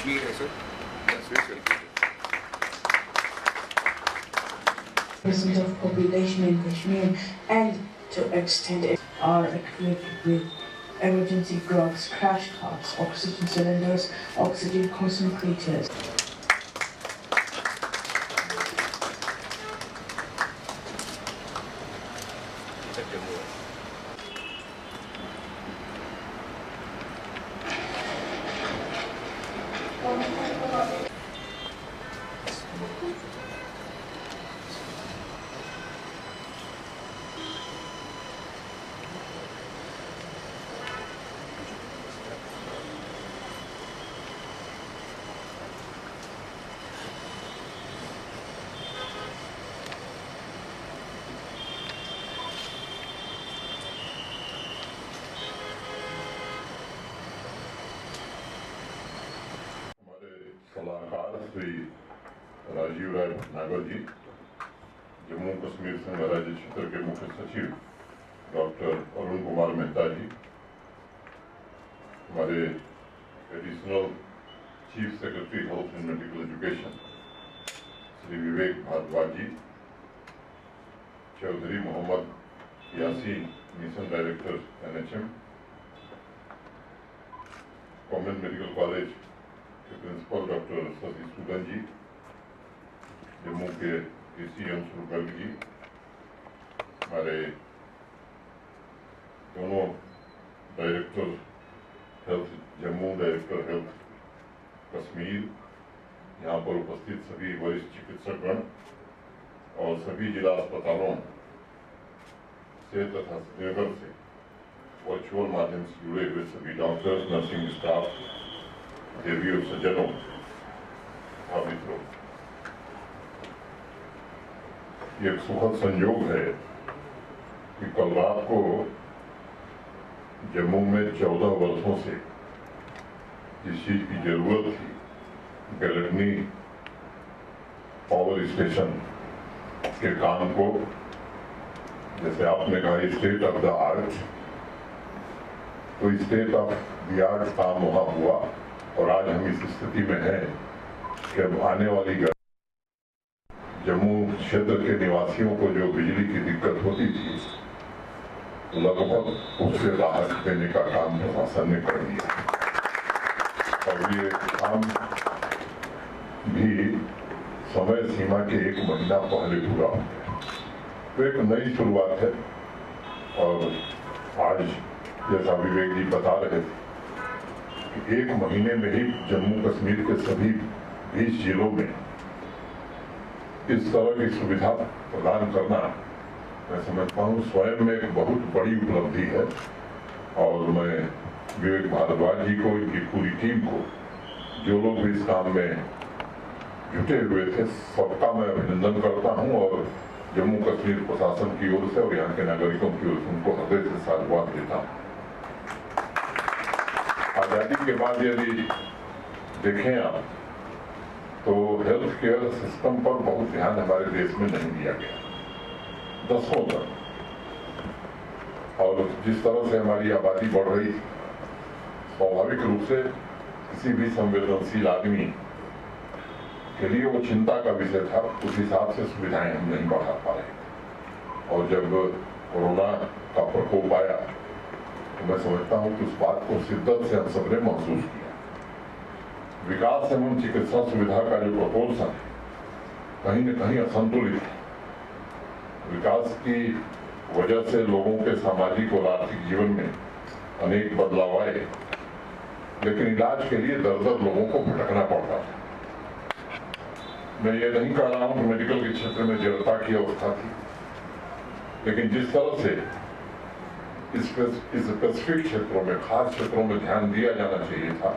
कश्मीर है sir. % of population in Kashmir, and to extend it are equipped with emergency drugs, crash carts, oxygen cylinders, oxygen concentrators. सलाहकार श्री राजीव राय भटनागर जी, जम्मू कश्मीर संघ राज्य क्षेत्र के मुख्य सचिव डॉक्टर अरुण कुमार मेहता जी, हमारे additional chief secretary health and medical education Shri Vivek Bhardwaj ji, Chaudhary Mohammad Yasin mission director NHM, government medical college principal doctor Shashi Sudan ji, Jammu के DC Anshul Garg ji, हमारे दोनों director health Jammu, director health Kashmir, यहाँ पर उपस्थित सभी वरिष्ठ चिकित्सकगण और सभी जिला अस्पतालों से तथा श्रीनगर से वर्चुअल माध्यम से जुड़े हुए सभी डॉक्टर्स, नर्सिंग स्टाफ, देवी और सज्जनों, मित्रों, ये एक सुखद संयोग है कि कल रात को जम्मू में 14 वर्षों से जिस चीज की जरूरत थी, गलगनी पावर स्टेशन के काम को, जैसे आपने कहा स्टेट ऑफ द आर्ट, तो स्टेट ऑफ द आर्ट काम वहां हुआ और आज हम इस स्थिति में हैं कि अब आने वाली जम्मू क्षेत्र के निवासियों को जो बिजली की दिक्कत होती थी, लगभग उससे राहत देने का काम प्रशासन ने कर दिया और ये काम भी समय सीमा के 1 महीना पहले पूरा हो गया। तो एक नई शुरुआत है और आज जैसा विवेक जी बता रहे थे, 1 महीने में ही जम्मू कश्मीर के सभी 20 जिलों में इस तरह की सुविधा प्रदान करना, मैं समझता हूँ स्वयं में एक बहुत बड़ी उपलब्धि है और मैं विवेक भारद्वाज जी को, इनकी पूरी टीम को, जो लोग भी इस काम में जुटे हुए थे, सबका मैं अभिनंदन करता हूँ और जम्मू कश्मीर प्रशासन की ओर से और यहाँ के नागरिकों की ओर से उनको हृदय से साधुवाद देता हूँ। आजादी के बाद यदि देखें आप तो हेल्थ केयर सिस्टम पर बहुत ध्यान हमारे देश में नहीं दिया गया, दशकों तक, और जिस तरह से हमारी आबादी बढ़ रही थी, स्वाभाविक रूप से किसी भी संवेदनशील आदमी के लिए वो चिंता का विषय था। उस हिसाब से सुविधाएं हम नहीं बढ़ा पा रहे थे और जब कोरोना का प्रकोप आया तो मैं समझता हूँ कि उस बात को शिद्दत से हम सबने महसूस किया। विकास एवं चिकित्सा सुविधा का जो प्रपोजल है, कहीं न कहीं असंतुलित है। विकास की वजह से लोगों के सामाजिक और आर्थिक जीवन में अनेक बदलाव आए, लेकिन इलाज के लिए दर दर लोगों को भटकना पड़ता था। मैं ये नहीं कह रहा हूं कि मेडिकल के क्षेत्र में जड़ता की अवस्था थी, लेकिन जिस तरह से इस स्पेसिफिक क्षेत्रों में, खास क्षेत्रों में ध्यान दिया जाना चाहिए था,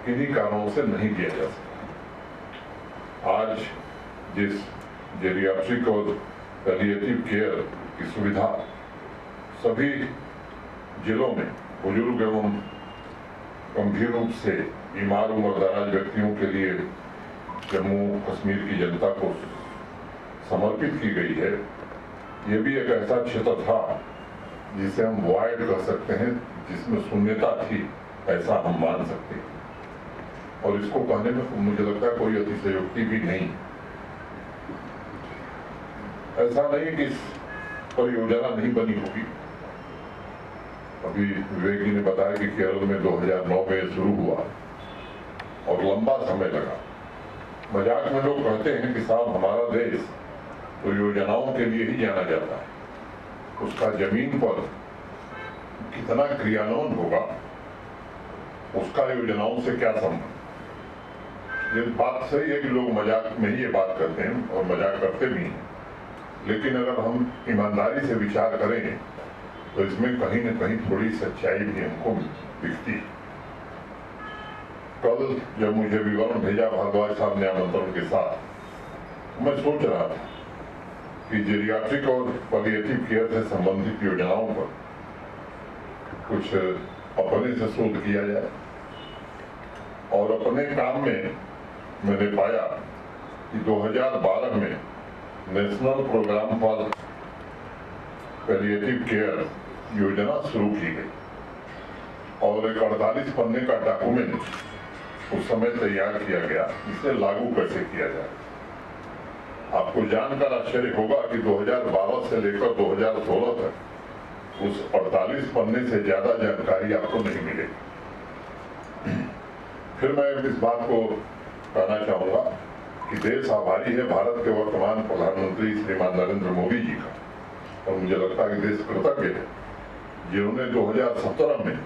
किन्हीं कारणों से नहीं दिया जा सका। आज जिस जेरियाट्रिक और पैलिएटिव केयर की सुविधा सभी जिलों में बुजुर्ग एवं गंभीर रूप से बीमार उम्रदराज व्यक्तियों के लिए जम्मू कश्मीर की जनता को समर्पित की गई है, ये भी एक ऐसा क्षेत्र था जिसे हम वॉइड कर सकते हैं, जिसमें शून्यता थी, ऐसा हम मान सकते हैं। और इसको कहने में मुझे लगता है कोई अतिशयोक्ति भी नहीं। ऐसा नहीं कि इस परियोजना नहीं बनी होगी। अभी विवेक जी ने बताया कि केरल में 2009 में शुरू हुआ और लंबा समय लगा। मजाक में लोग कहते हैं कि साहब हमारा देश तो योजनाओं के लिए ही जाना जाता है, उसका जमीन पर कितना क्रियान्वयन होगा उसका योजनाओं से क्या संबंध। ये बात सही है कि लोग मजाक में ही ये बात करते हैं और मजाक करते भी हैं, लेकिन अगर हम ईमानदारी से विचार करें तो इसमें कहीं न कहीं थोड़ी सच्चाई भी हमको दिखती है। कल जब मुझे विवरण भेजा भारद्वाज साहब ने आमंत्रण के साथ, मैं सोच रहा था कि जेरियाट्रिक और पैलिएटिव केयर से संबंधित योजनाओं पर कुछ अपने से शोध किया जाए। और अपने काम में मैंने पाया कि 2012 में national programme for palliative care योजना शुरू की गई और एक 48 पन्ने का डॉक्यूमेंट उस समय तैयार किया गया, इसे लागू कैसे किया जाए। आपको जानकर आश्चर्य होगा कि 2012 से लेकर 2016 तक उस 48 पन्ने से ज्यादा जानकारी आपको नहीं मिलेगी। फिर मैं इस बात को कहना चाहूंगा कि देश आभारी है भारत के वर्तमान प्रधानमंत्री श्रीमान नरेंद्र मोदी जी का, और मुझे लगता है कि देश कृतज्ञ है जिन्होंने 2017 में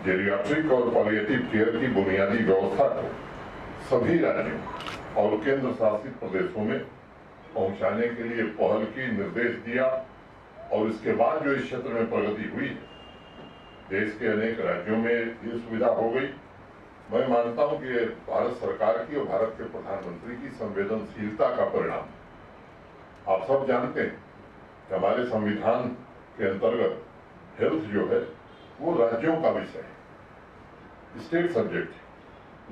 जेरियाट्रिक और पैलिएटिव केयर की बुनियादी व्यवस्था को सभी राज्यों और केंद्र शासित प्रदेशों में पहुंचाने के लिए पहल की, निर्देश दिया। और इसके बाद जो इस क्षेत्र में प्रगति हुई है, देश के अनेक राज्यों में ये सुविधा हो गई। मैं मानता हूं कि भारत सरकार की और भारत के प्रधानमंत्री की संवेदनशीलता का परिणाम। आप सब जानते हैं कि हमारे संविधान के अंतर्गत हेल्थ जो है वो राज्यों का विषय है, स्टेट सब्जेक्ट है,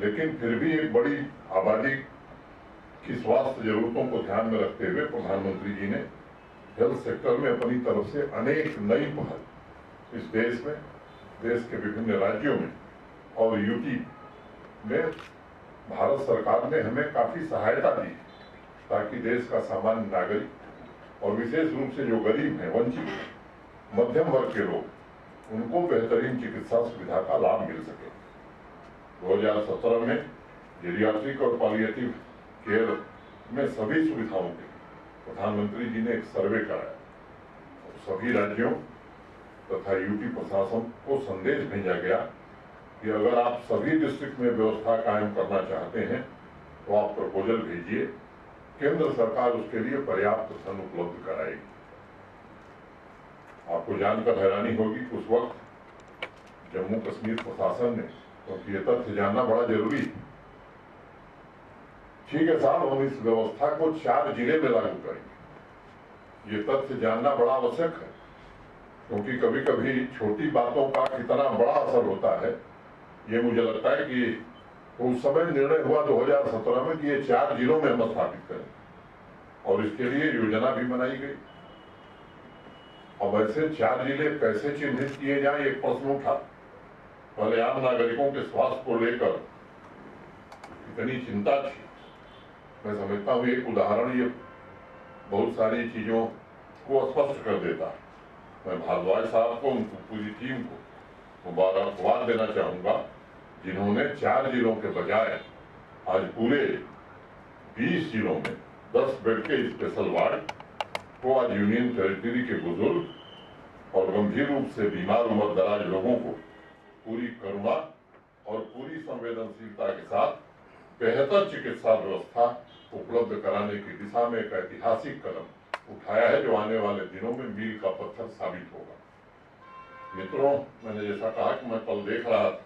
लेकिन फिर भी एक बड़ी आबादी की स्वास्थ्य जरूरतों को ध्यान में रखते हुए प्रधानमंत्री जी ने हेल्थ सेक्टर में अपनी तरफ से अनेक नई पहल इस देश में, देश के विभिन्न राज्यों में और यूटी में भारत सरकार ने हमें काफी सहायता दी ताकि देश का सामान्य नागरिक और विशेष रूप से जो गरीब हैं, वंचित हैं, मध्यम वर्ग के लोग, उनको बेहतरीन चिकित्सा सुविधा का लाभ मिल सके। 2017 में जेरियाट्रिक और पैलिएटिव केयर में सभी सुविधाओं के प्रधानमंत्री जी ने एक सर्वे कराया और सभी राज्यों तथा यूटी प्रशासन को संदेश भेजा गया कि अगर आप सभी डिस्ट्रिक्ट में व्यवस्था कायम करना चाहते हैं तो आप प्रपोजल भेजिए, केंद्र सरकार उसके लिए पर्याप्त धन उपलब्ध कराएगी। आपको जानकर हैरानी होगी उस वक्त जम्मू कश्मीर प्रशासन ने, क्योंकि ये तथ्य जानना बड़ा जरूरी है, ठीक है साहब हम इस व्यवस्था को 4 जिले में लागू करेंगे। ये तथ्य जानना बड़ा आवश्यक है, क्योंकि कभी कभी छोटी बातों का कितना बड़ा असर होता है ये मुझे लगता है कि उस समय निर्णय हुआ 2017 में कि ये 4 जिलों में हम स्थापित करें और इसके लिए योजना भी बनाई गई। अब ऐसे 4 जिले कैसे चिन्हित किए जाएं, एक प्रश्न उठा। पहले आम नागरिकों के स्वास्थ्य को लेकर इतनी चिंता थी। मैं समझता हूँ एक उदाहरण ये बहुत सारी चीजों को स्पष्ट कर देता है। मैं भारद्वाज साहब को, उनकी पूरी टीम को मुबारकबाद देना चाहूंगा जिन्होंने 4 जिलों के बजाय आज पूरे 20 जिलों में 10 बेड के स्पेशल वार्ड को आज यूनियन टेरिटरी के बुजुर्ग और गंभीर रूप से बीमार उम्र दराज लोगों को पूरी करुणा और पूरी संवेदनशीलता के साथ बेहतर चिकित्सा व्यवस्था उपलब्ध कराने की दिशा में एक ऐतिहासिक कदम उठाया है जो आने वाले दिनों में मील का पत्थर साबित होगा। मित्रों, मैंने जैसा कहा कि मैं कल देख रहा था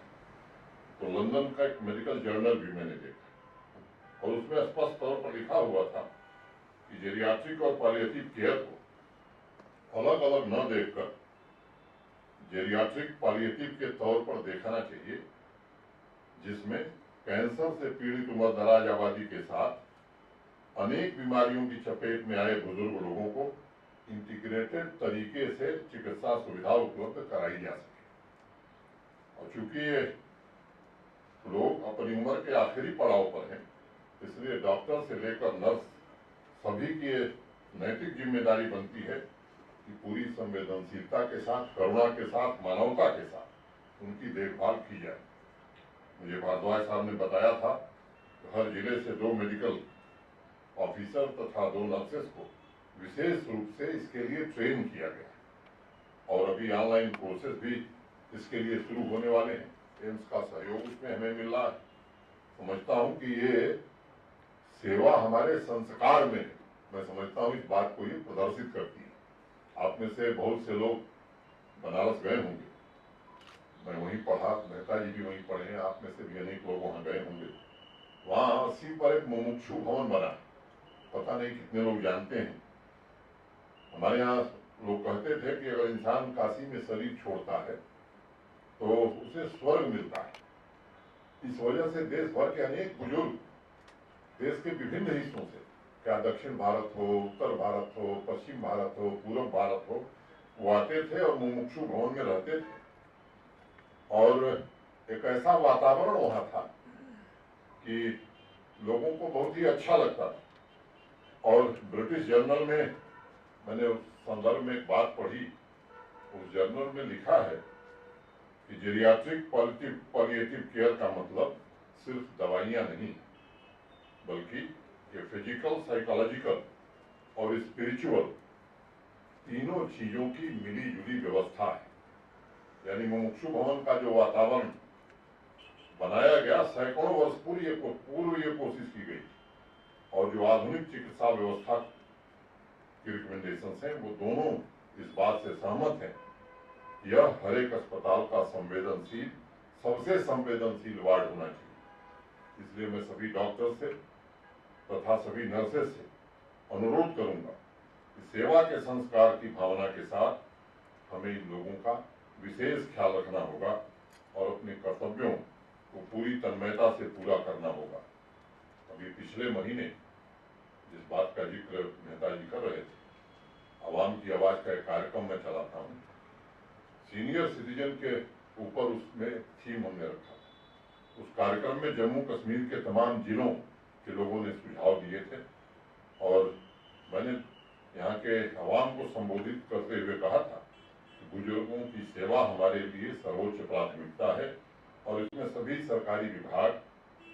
तो लंदन का एक मेडिकल जर्नल भी मैंने देखा और उसमें स्पष्ट तौर पर लिखा हुआ था कि जेरियाट्रिक और पैलिएटिव केयर को अलग अलग न देखकर जेरियाट्रिक पैलिएटिव के तौर पर देखना चाहिए, जिसमें कैंसर से पीड़ित उम्र दराज आबादी के साथ अनेक बीमारियों की चपेट में आए बुजुर्ग लोगों को इंटीग्रेटेड तरीके से चिकित्सा सुविधा उपलब्ध कराई जा सके। और चूंकि ये लोग अपनी उम्र के आखिरी पड़ाव पर हैं। इसलिए डॉक्टर से लेकर नर्स सभी की नैतिक जिम्मेदारी बनती है कि पूरी संवेदनशीलता के साथ, करुणा के साथ, मानवता के साथ उनकी देखभाल की जाए। मुझे भारद्वाज साहब ने बताया था कि हर जिले से 2 मेडिकल ऑफिसर तथा 2 नर्सेस को विशेष रूप से इसके लिए ट्रेन किया गया और अभी ऑनलाइन कोर्सेज भी इसके लिए शुरू होने वाले हैं। एम्स का सहयोग इसमें हमें मिल रहा है। समझता हूं कि ये सेवा हमारे संस्कार में है। मैं समझता हूं इस बात को ये प्रदर्शित करती है। आप में से बहुत से लोग बनारस गए होंगे, मैं वहीं पढ़ा, मेहता जी भी वहीं पढ़े हैं, आप में से भी अनेक लोग वहां गए होंगे। वहां 80 पर एक मुमुक्षु भवन बना, पता नहीं कितने लोग जानते हैं। हमारे यहाँ लोग कहते थे कि अगर इंसान काशी में शरीर छोड़ता है तो उसे स्वर्ग मिलता है। इस वजह से देश भर के अनेक बुजुर्ग देश के विभिन्न हिस्सों से, क्या दक्षिण भारत हो, उत्तर भारत हो, पश्चिम भारत हो, पूर्व भारत हो, वो आते थे और मुमुक्षु भवन में रहते थे। और एक ऐसा वातावरण वहां था कि लोगों को बहुत ही अच्छा लगता था। और ब्रिटिश जर्नल में मैंने उस संदर्भ में एक बात पढ़ी, उस जर्नल में लिखा है कि जेरियाट्रिक पॉलिएटिव केयर का मतलब सिर्फ दवाइयां नहीं, बल्कि ये फिजिकल, साइकोलॉजिकल और स्पिरिचुअल तीनों चीजों की मिली जुली व्यवस्था है। यानी मुमुक्षु भवन का जो वातावरण बनाया गया, सैकड़ों वर्ष पूर्व ये कोशिश की गई, और जो आधुनिक चिकित्सा व्यवस्था की रिकमेंडेशन है वो दोनों इस बात से सहमत हैं। यह हर एक अस्पताल का सबसे संवेदनशील वार्ड होना चाहिए। इसलिए मैं सभी डॉक्टर से तथा सभी नर्सेस से अनुरोध करूंगा कि सेवा के संस्कार की भावना के साथ हमें इन लोगों का विशेष ख्याल रखना होगा और अपने कर्तव्यों को पूरी तन्मयता से पूरा करना होगा। अभी पिछले महीने जिस बात का जिक्र मेहता जी कर रहे थे, आवाम की आवाज का एक कार्यक्रम में चलाता हूँ, सीनियर सिटीजन के ऊपर उसमें थीम हमने रखा था। उस कार्यक्रम में जम्मू कश्मीर के तमाम जिलों के लोगों ने सुझाव दिए थे और मैंने यहाँ के आवाम को संबोधित करते हुए कहा था कि बुजुर्गों की सेवा हमारे लिए सर्वोच्च प्राथमिकता है और इसमें सभी सरकारी विभाग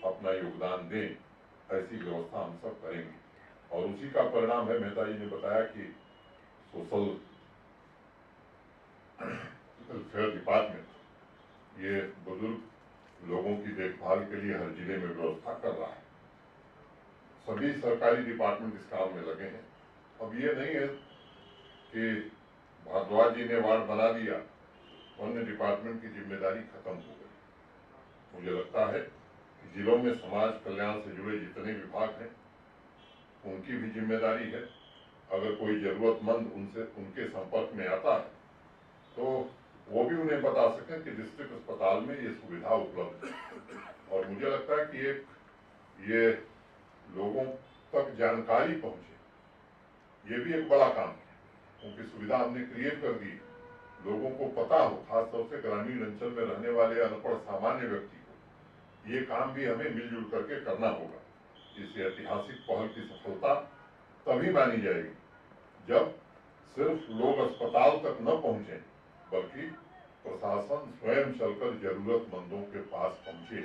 अपना योगदान दें, ऐसी व्यवस्था हम सब करेंगे। और उसी का परिणाम है, मेहता जी ने बताया कि सोशल वेलफेयर डिपार्टमेंट ये बुजुर्ग लोगों की देखभाल के लिए हर जिले में व्यवस्था कर रहा है। सभी सरकारी डिपार्टमेंट इस काम में लगे हैं। अब ये नहीं है कि भारद्वाज जी ने वार्ड बना दिया, अन्य डिपार्टमेंट की जिम्मेदारी खत्म हो गई। मुझे लगता है कि जिलों में समाज कल्याण से जुड़े जितने विभाग हैं उनकी भी जिम्मेदारी है। अगर कोई जरूरतमंद उनके संपर्क में आता है तो वो भी उन्हें बता सकें कि डिस्ट्रिक्ट अस्पताल में ये सुविधा उपलब्ध है। और मुझे लगता है कि ये लोगों तक जानकारी पहुंचे, ये भी एक बड़ा काम है। उनकी सुविधा हमने क्रिएट कर दी, लोगों को पता हो, खासतौर से ग्रामीण अंचल में रहने वाले अनपढ़ सामान्य व्यक्ति को ये काम भी हमें मिलजुल करके करना होगा। इस ऐतिहासिक पहल की सफलता तभी मानी जाएगी जब सिर्फ लोग अस्पताल तक न पहुंचे बल्कि प्रशासन स्वयं चलकर जरूरतमंदों के पास पहुंचे।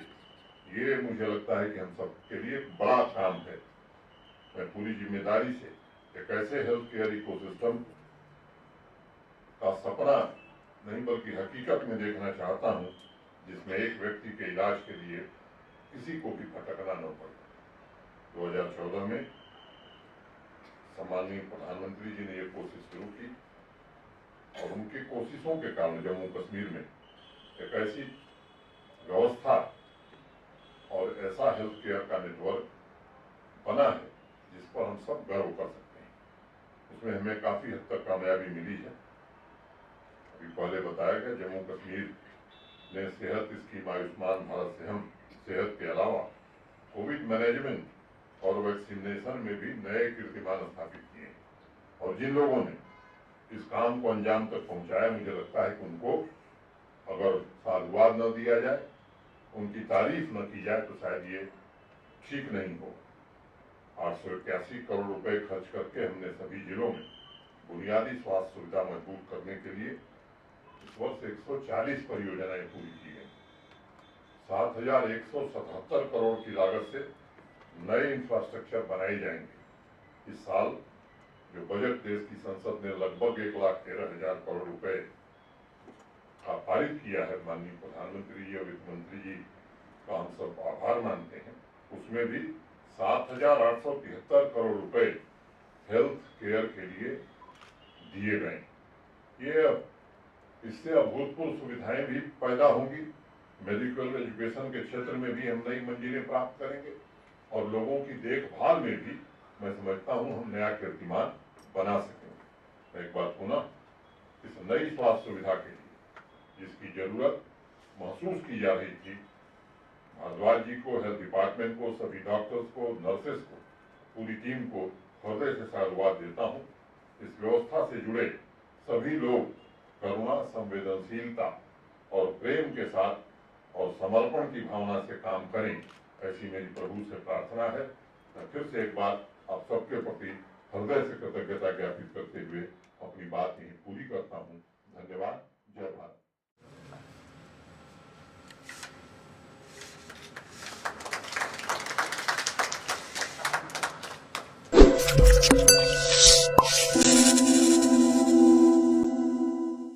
ये मुझे लगता है कि हम सब के लिए बड़ा काम है। मैं पूरी जिम्मेदारी से एक ऐसे हेल्थ केयर इकोसिस्टम का सपना नहीं बल्कि हकीकत में देखना चाहता हूं जिसमें एक व्यक्ति के इलाज के लिए किसी को भी भटकना न पड़े। 2014 में सम्माननीय प्रधानमंत्री जी ने ये कोशिश शुरू की और उनकी कोशिशों के कारण जम्मू कश्मीर में एक ऐसी व्यवस्था और ऐसा हेल्थ केयर का नेटवर्क बना है जिस पर हम सब गर्व कर सकते हैं। उसमें हमें काफी हद तक कामयाबी मिली है। अभी पहले बताया गया जम्मू कश्मीर ने सेहत स्कीम आयुष्मान भारत से हम सेहत के अलावा कोविड मैनेजमेंट और वैक्सीनेशन में भी नए कीर्तिमान स्थापित किए हैं। और जिन लोगों ने इस काम को अंजाम तक पहुंचाया, मुझे लगता है कि उनको अगर साधुवाद न दिया जाए उनकी तारीफ न की जाए तो शायद ये ठीक नहीं हो। 881 करोड़ रुपए खर्च करके हमने सभी जिलों में बुनियादी स्वास्थ्य सुविधा मजबूत करने के लिए इस वर्ष 140 परियोजनाएं पूरी की गई। 7,177 करोड़ की लागत से नए इंफ्रास्ट्रक्चर बनाए जाएंगे। इस साल जो बजट देश की संसद ने लगभग 1,13,000 करोड़ रुपए का पारित किया है, माननीय प्रधानमंत्री जी और वित्त मंत्री जी का हम सब आभार मानते हैं, उसमें भी 7,873 करोड़ रुपए हेल्थ केयर के लिए दिए गए। ये इससे अभूतपूर्व सुविधाएं भी पैदा होंगी। मेडिकल एजुकेशन के क्षेत्र में भी हम नई मंजिलें प्राप्त करेंगे और लोगों की देखभाल में भी मैं समझता हूं हम नया कीर्तिमान बना सकेंगे। मैं एक बार पुनः इस नई स्वास्थ्य सुविधा के लिए जिसकी जरूरत महसूस की जा रही थी, भारद्वाज जी को, हेल्थ डिपार्टमेंट को, सभी डॉक्टर्स को, नर्सेस को, पूरी टीम को हृदय से साधुवाद देता हूं। इस व्यवस्था से जुड़े सभी लोग करुणा, संवेदनशीलता और प्रेम के साथ और समर्पण की भावना से काम करें, ऐसी मेरी प्रभु से प्रार्थना है। मैं फिर से एक बार आप सबके प्रति हृदय से कृतज्ञता ज्ञापित करते हुए अपनी बात यही पूरी करता हूँ। धन्यवाद। जय भारत।